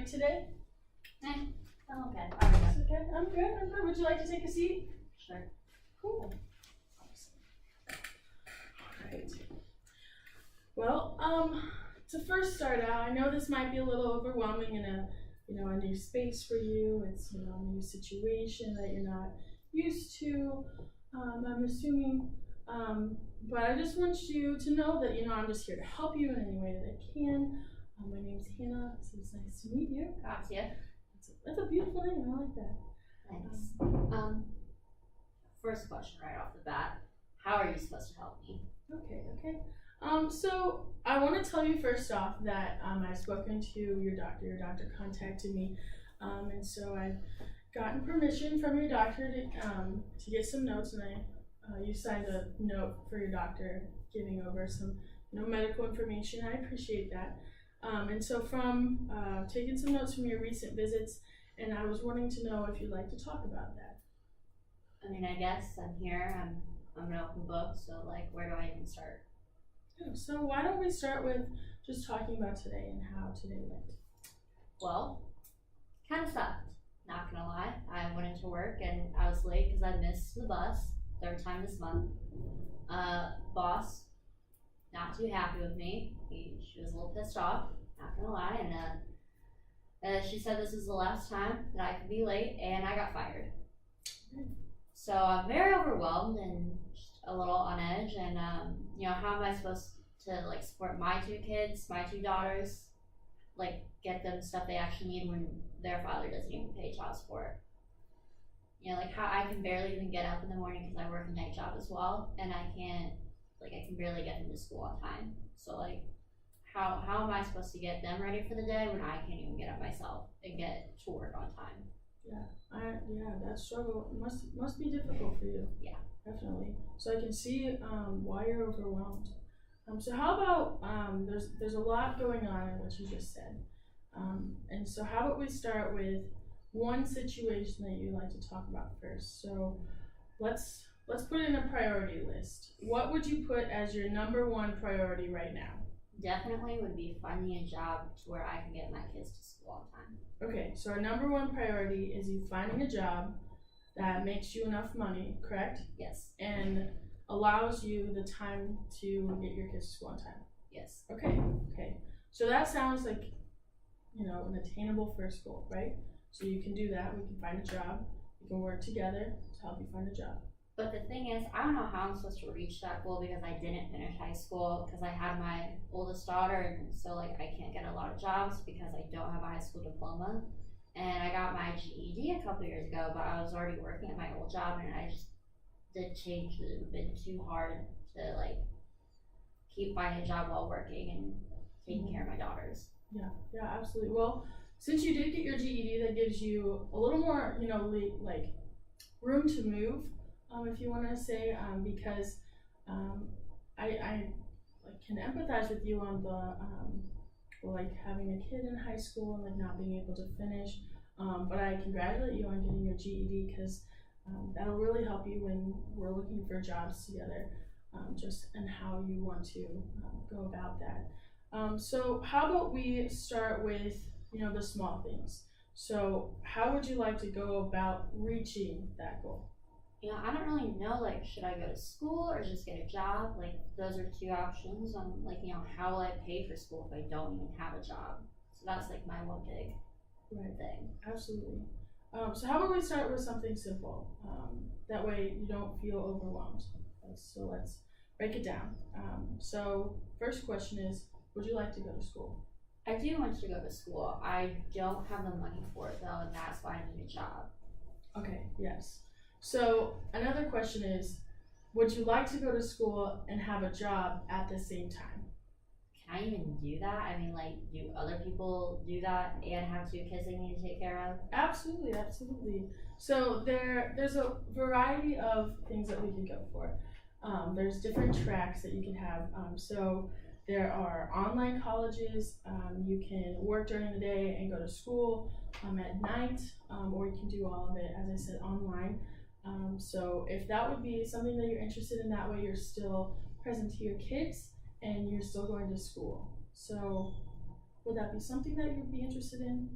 you today? I'm okay. How are you? It's okay. I'm good. Would you like to take a seat? Sure. Cool. Awesome. Alright. Well, to first start out, I know this might be a little overwhelming in a new space for you. It's a new situation that you're not used to. I'm assuming, but I just want you to know that I'm just here to help you in any way that I can. My name's Hannah, so it's nice to meet you. Gotcha. That's a beautiful name. I like that. Thanks. First question right off the bat. How are you supposed to help me? Okay. So I want to tell you first off that I've spoken to your doctor. Your doctor contacted me, and so I've gotten permission from your doctor to get some notes, and you signed a note for your doctor giving over some medical information. I appreciate that. And so from taking some notes from your recent visits, and I was wanting to know if you'd like to talk about that. I mean, I guess I'm here. I'm an open book, so where do I even start? So why don't we start with just talking about today and how today went? Well, kind of sucked. Not gonna lie. I went into work and I was late because I missed the bus. Third time this month. Boss, not too happy with me. She was a little pissed off. Not gonna lie. And she said this was the last time that I could be late, and I got fired. So I'm very overwhelmed and just a little on edge, and how am I supposed to support my two kids, my two daughters, get them stuff they actually need when their father doesn't even pay child support? How I can barely even get up in the morning because I work a night job as well, and I can barely get them to school on time. So how am I supposed to get them ready for the day when I can't even get up myself and get to work on time? That struggle must be difficult for you. Yeah, definitely. So I can see why you're overwhelmed. So how about there's a lot going on in what you just said, and so how about we start with one situation that you'd like to talk about first. So let's put in a priority list. What would you put as your number one priority right now? Definitely would be finding a job to where I can get my kids to school on time. Okay, so our number one priority is you finding a job that makes you enough money, correct? Yes. And allows you the time to get your kids to school on time. Yes. Okay. So that sounds like, an attainable first goal, right? So you can do that. We can find a job. We can work together to help you find a job. But the thing is, I don't know how I'm supposed to reach that goal because I didn't finish high school because I had my oldest daughter, and so I can't get a lot of jobs because I don't have a high school diploma. And I got my GED a couple years ago, but I was already working at my old job, and I just did change it. It would have been too hard to keep finding a job while working and taking care of my daughters. Yeah, absolutely. Well, since you did get your GED, that gives you a little more, room to move, if you want to say, because I can empathize with you on the having a kid in high school and not being able to finish. But I congratulate you on getting your GED because that'll really help you when we're looking for jobs together, just and how you want to go about that. So how about we start with the small things. So how would you like to go about reaching that goal? I don't really know, should I go to school or just get a job? Those are two options. How will I pay for school if I don't even have a job? So that's my one big thing. Absolutely. So how about we start with something simple? That way you don't feel overwhelmed. So let's break it down. So first question is, would you like to go to school? I do want to go to school. I don't have the money for it though, and that's why I need a job. Okay, yes. So another question is, would you like to go to school and have a job at the same time? Can I even do that? I mean, do other people do that and have two kids they need to take care of? Absolutely. So there's a variety of things that we can go for. There's different tracks that you can have. So there are online colleges. You can work during the day and go to school at night, or you can do all of it, as I said, online. So if that would be something that you're interested in, that way you're still present to your kids and you're still going to school. So would that be something that you'd be interested in?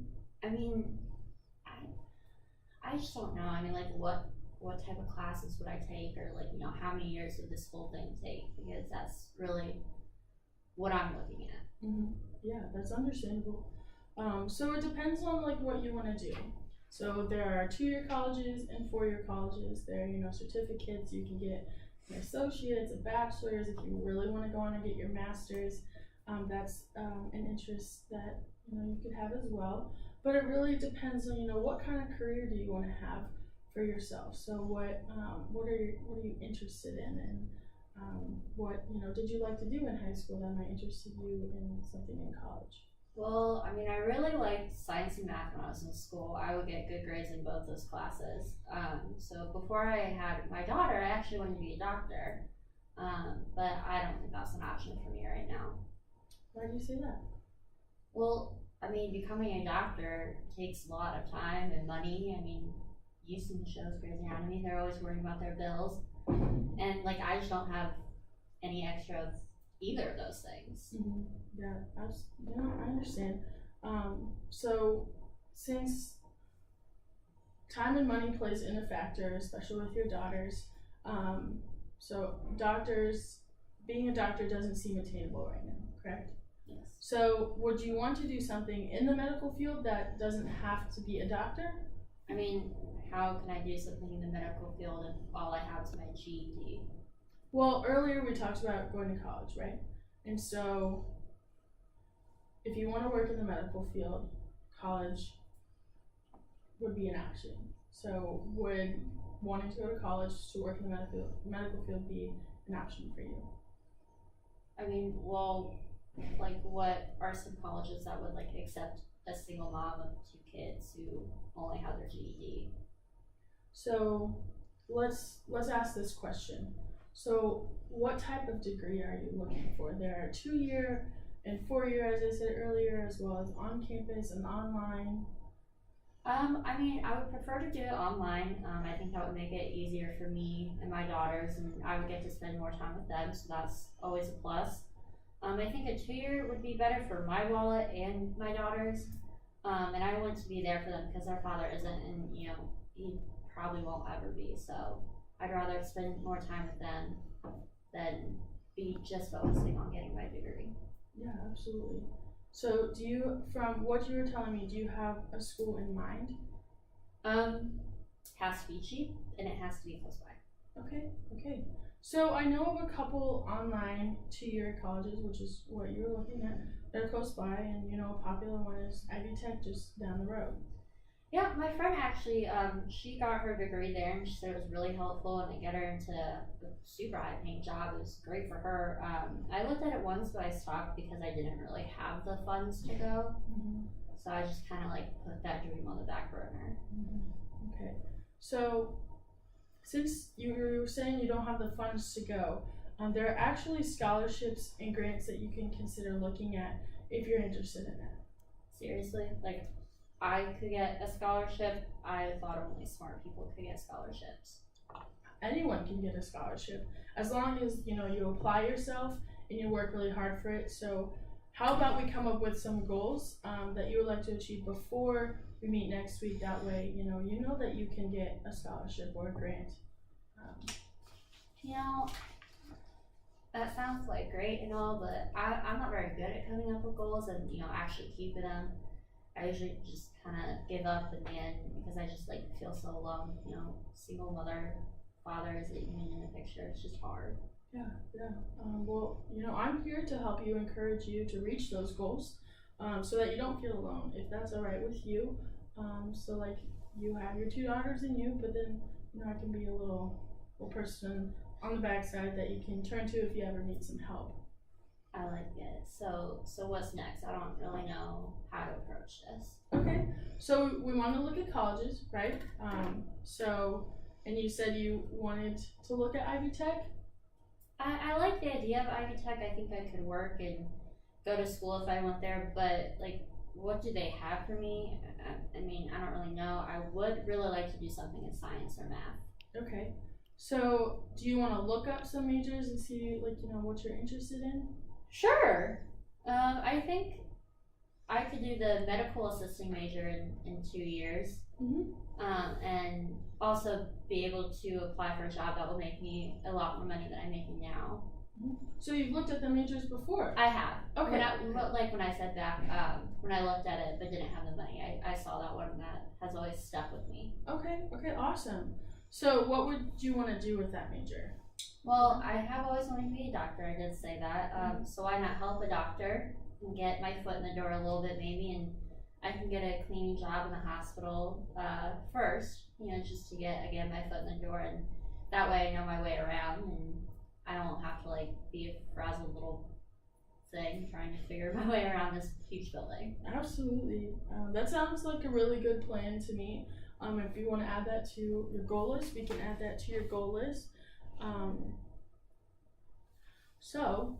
I mean, I just don't know. I mean, like, what type of classes would I take, or like, how many years would this whole thing take? Because that's really what I'm looking at. Mm-hmm. Yeah, that's understandable. So it depends on like what you want to do. So there are 2-year colleges and 4-year colleges. There are, certificates. You can get an associate's, a bachelor's. If you really want to go on and get your master's, that's an interest that you could have as well. But it really depends on what kind of career do you want to have for yourself. So what are you interested in, and what did you like to do in high school that might interest you in something in college? Well, I mean, I really liked science and math when I was in school. I would get good grades in both those classes. So before I had my daughter, I actually wanted to be a doctor. But I don't think that's an option for me right now. Why do you say that? Well, I mean, becoming a doctor takes a lot of time and money. I mean, you've seen the shows Grey's Anatomy. They're always worrying about their bills. And, like, I just don't have any extra of either of those things. Mm-hmm. Yeah, I understand. So since time and money plays in a factor, especially with your daughters, so being a doctor doesn't seem attainable right now, correct? Yes. So would you want to do something in the medical field that doesn't have to be a doctor? I mean, how can I do something in the medical field if all I have is my GED? Well, earlier we talked about going to college, right? And so if you want to work in the medical field, college would be an option. So would wanting to go to college to work in the medical field be an option for you? I mean, well, like, what are some colleges that would like accept a single mom of 2 kids who only have their GED? So let's ask this question. So what type of degree are you looking for? There are 2-year and 4-year, as I said earlier, as well as on campus and online. I mean, I would prefer to do it online. I think that would make it easier for me and my daughters, and I would get to spend more time with them, so that's always a plus. I think a 2-year would be better for my wallet and my daughters, and I want to be there for them because their father isn't, and he probably won't ever be, so I'd rather spend more time with them than be just focusing on getting my degree. Yeah, absolutely. So from what you were telling me, do you have a school in mind? Has to be cheap, and it has to be close by. Okay. So I know of a couple online 2-year colleges, which is what you were looking at. They're close by, and a popular one is Ivy Tech just down the road. Yeah, my friend actually, she got her degree there, and she said it was really helpful, and it got her into a super high-paying job. It was great for her. I looked at it once, but I stopped because I didn't really have the funds to go. Mm-hmm. So I just kind of like put that dream on the back burner. Mm-hmm. Okay. So since you were saying you don't have the funds to go, there are actually scholarships and grants that you can consider looking at if you're interested in that. Seriously? Like, I could get a scholarship? I thought only smart people could get scholarships. Anyone can get a scholarship as long as you apply yourself and you work really hard for it. So how about we come up with some goals that you would like to achieve before we meet next week? That way you know that you can get a scholarship or a grant. That sounds like great and all, but I'm not very good at coming up with goals and actually keeping them. I usually just kind of give up in the end because I just like feel so alone. Single mother, father isn't even in the picture. It's just hard. Yeah. Well, I'm here to help you, encourage you to reach those goals, so that you don't feel alone. If that's all right with you, so like you have your 2 daughters and you, but then I can be a little person on the backside that you can turn to if you ever need some help. I like it. So what's next? I don't really know how to approach this. Okay, so we want to look at colleges, right? And you said you wanted to look at Ivy Tech? I like the idea of Ivy Tech. I think I could work and go to school if I went there, but like, what do they have for me? I mean, I don't really know. I would really like to do something in science or math. Okay, so do you want to look up some majors and see what you're interested in? Sure. I think I could do the medical assisting major in 2 years, and also be able to apply for a job that will make me a lot more money than I'm making now. So you've looked at the majors before? I have. Okay. When I said back, when I looked at it but didn't have the money, I saw that one that has always stuck with me. Okay, awesome. So what would you want to do with that major? Well, I have always wanted to be a doctor, I did say that. So why not help a doctor and get my foot in the door a little bit maybe, and I can get a cleaning job in the hospital first, just to get, again, my foot in the door, and that way I know my way around, and I don't have to be a frazzled little thing trying to figure my way around this huge building. Absolutely. That sounds like a really good plan to me. If you want to add that to your goal list, we can add that to your goal list. So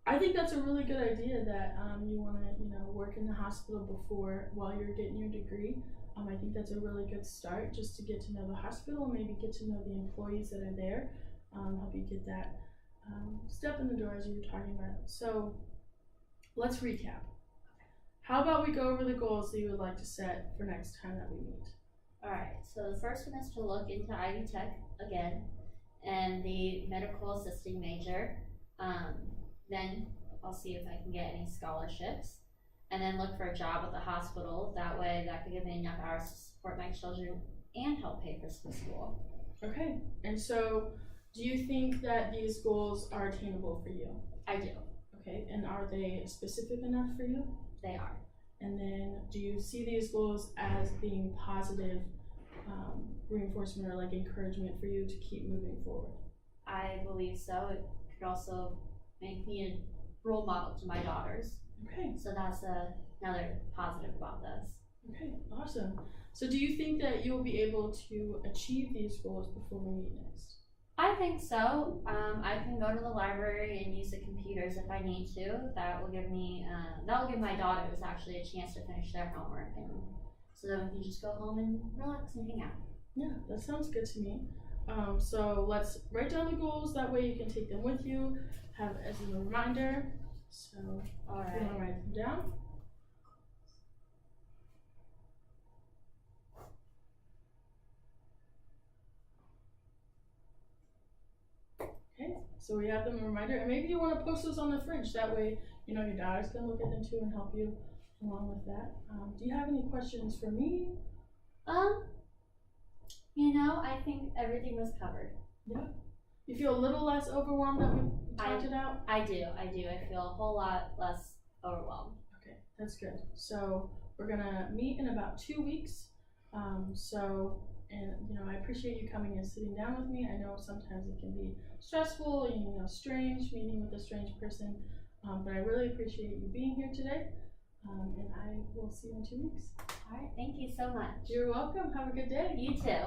I think that's a really good idea that you want to work in the hospital while you're getting your degree. I think that's a really good start, just to get to know the hospital, maybe get to know the employees that are there, help you get that step in the door as you were talking about. So let's recap. How about we go over the goals that you would like to set for next time that we meet? Alright, so the first one is to look into Ivy Tech again, and the medical assisting major. Then I'll see if I can get any scholarships, and then look for a job at the hospital. That way that could give me enough hours to support my children and help pay for some school. Okay, and so do you think that these goals are attainable for you? I do. Okay, and are they specific enough for you? They are. And then do you see these goals as being positive reinforcement or encouragement for you to keep moving forward? I believe so. It could also make me a role model to my daughters. Okay. So that's another positive about this. Okay, awesome. So do you think that you'll be able to achieve these goals before we meet next? I think so. I can go to the library and use the computers if I need to. That will give my daughters actually a chance to finish their homework, and so then we can just go home and relax and hang out. Yeah, that sounds good to me. So let's write down the goals. That way you can take them with you, have as a reminder. So all right, you want to write them down? Okay, so we have them a reminder, and maybe you want to post those on the fridge. That way, your daughters can look at them too and help you along with that. Do you have any questions for me? I think everything was covered. Yeah. You feel a little less overwhelmed that we talked it out? I do. I feel a whole lot less overwhelmed. Okay, that's good. So we're gonna meet in about 2 weeks. I appreciate you coming and sitting down with me. I know sometimes it can be stressful and strange meeting with a strange person, but I really appreciate you being here today. And I will see you in 2 weeks. All right, thank you so much. You're welcome. Have a good day. You too.